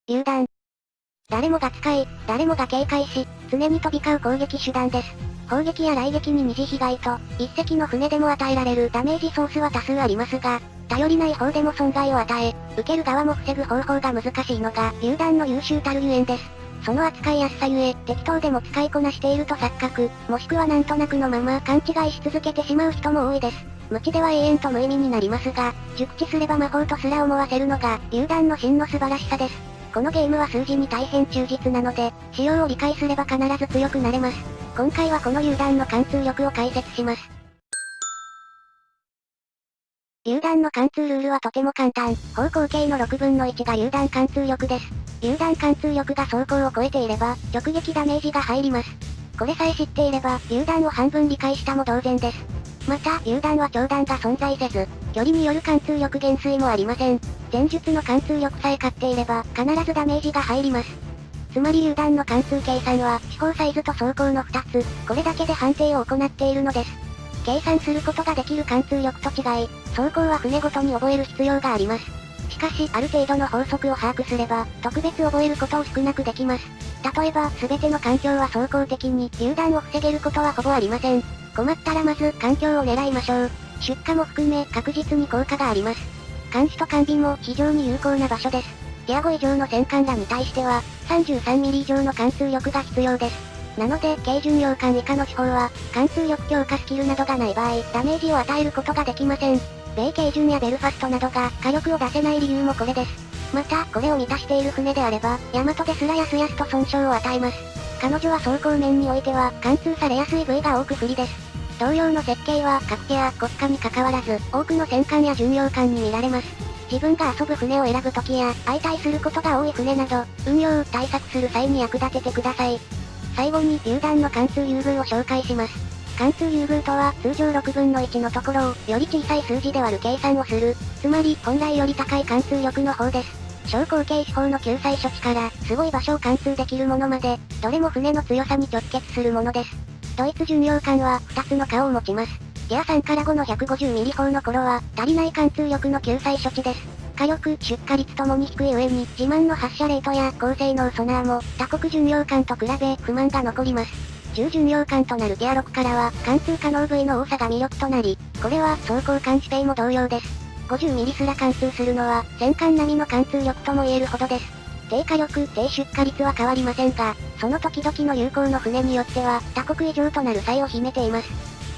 榴弾。誰もが使い、誰もが警戒し、常に飛び交う攻撃手段です。砲撃や雷撃に二次被害と、一隻の船でも与えられるダメージソースは多数ありますが、頼りない方でも損害を与え、受ける側も防ぐ方法が難しいのが、榴弾の優秀たるゆえんです。その扱いやすさゆえ、適当でも使いこなしていると錯覚、もしくはなんとなくのまま勘違いし続けてしまう人も多いです。無知では永遠と無意味になりますが、熟知すれば魔法とすら思わせるのが、榴弾の真の素晴らしさです。このゲームは数字に大変忠実なので、仕様を理解すれば必ず強くなれます。今回はこの榴弾の貫通力を解説します。榴弾の貫通ルールはとても簡単。方向径の6分の1が榴弾貫通力です。榴弾貫通力が走行を超えていれば、直撃ダメージが入ります。これさえ知っていれば、榴弾を半分理解したも同然です。また、榴弾は長弾が存在せず、距離による貫通力減衰もありません。前述の貫通力さえ買っていれば、必ずダメージが入ります。つまり榴弾の貫通計算は、四方サイズと走行の2つ、これだけで判定を行っているのです。計算することができる貫通力と違い、走行は船ごとに覚える必要があります。しかし、ある程度の法則を把握すれば、特別覚えることを少なくできます。例えば、すべての環境は走行的に、榴弾を防げることはほぼありません。困ったらまず、環境を狙いましょう。出荷も含め、確実に効果があります。監視と完備も非常に有効な場所です。ティア5以上の戦艦らに対しては、33ミリ以上の貫通力が必要です。なので、軽巡洋艦以下の手法は、貫通力強化スキルなどがない場合、ダメージを与えることができません。米軽巡やベルファストなどが火力を出せない理由もこれです。また、これを満たしている船であれば、ヤマトですらやすやすと損傷を与えます。彼女は走行面においては、貫通されやすい部位が多く不利です。同様の設計は、各家や国家に関わらず、多くの戦艦や巡洋艦に見られます。自分が遊ぶ船を選ぶときや、相対することが多い船など、運用、対策する際に役立ててください。最後に、榴弾の貫通優遇を紹介します。貫通優遇とは、通常6分の1のところを、より小さい数字で割る計算をする。つまり、本来より高い貫通力の方です。小口径手法の救済処置から、すごい場所を貫通できるものまで、どれも船の強さに直結するものです。ドイツ巡洋艦は、2つの顔を持ちます。ギア3から5の150ミリ砲の頃は、足りない貫通力の救済処置です。火力、出荷率ともに低い上に、自慢の発射レートや高性能ソナーも、他国巡洋艦と比べ不満が残ります。重巡洋艦となるティア6からは、貫通可能部位の多さが魅力となり、これは装甲艦シペイも同様です。50ミリすら貫通するのは、戦艦並みの貫通力とも言えるほどです。低火力、低出荷率は変わりませんが、その時々の有効の船によっては、他国以上となる際を秘めています。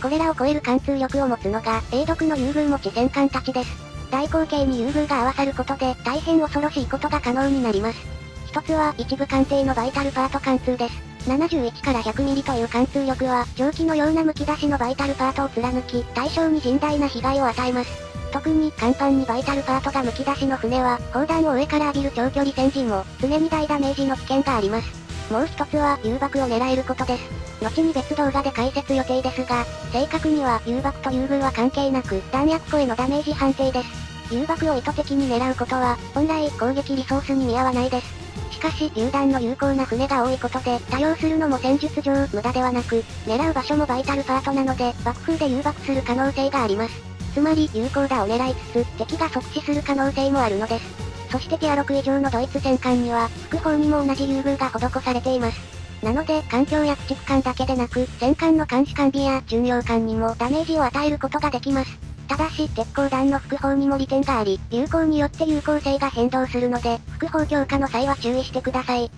これらを超える貫通力を持つのが、英独の優遇持ち戦艦たちです。大口径に優遇が合わさることで、大変恐ろしいことが可能になります。一つは、一部艦艇のバイタルパート貫通です。71から100ミリという貫通力は、蒸気のような剥き出しのバイタルパートを貫き、対象に甚大な被害を与えます。特に、甲板にバイタルパートが剥き出しの船は、砲弾を上から浴びる長距離戦時も、常に大ダメージの危険があります。もう一つは、誘爆を狙えることです。後に別動画で解説予定ですが、正確には、誘爆と優遇は関係なく、弾薬庫へのダメージ判定です。誘爆を意図的に狙うことは、本来、攻撃リソースに見合わないです。しかし、榴弾の有効な船が多いことで、多用するのも戦術上、無駄ではなく、狙う場所もバイタルパートなので、爆風で誘爆する可能性があります。つまり、有効打を狙いつつ、敵が即死する可能性もあるのです。そしてティア6以上のドイツ戦艦には、副砲にも同じ優遇が施されています。なので、環境や駆逐艦だけでなく、戦艦の監視艦尾や巡洋艦にもダメージを与えることができます。ただし、鉄鋼弾の副砲にも利点があり、有効によって有効性が変動するので、副砲強化の際は注意してください。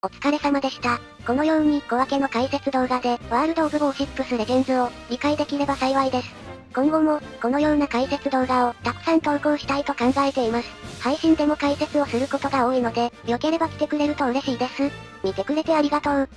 お疲れ様でした。このように小分けの解説動画で、ワールドオブウォーシップスレジェンズを理解できれば幸いです。今後も、このような解説動画をたくさん投稿したいと考えています。配信でも解説をすることが多いので、良ければ来てくれると嬉しいです。見てくれてありがとう。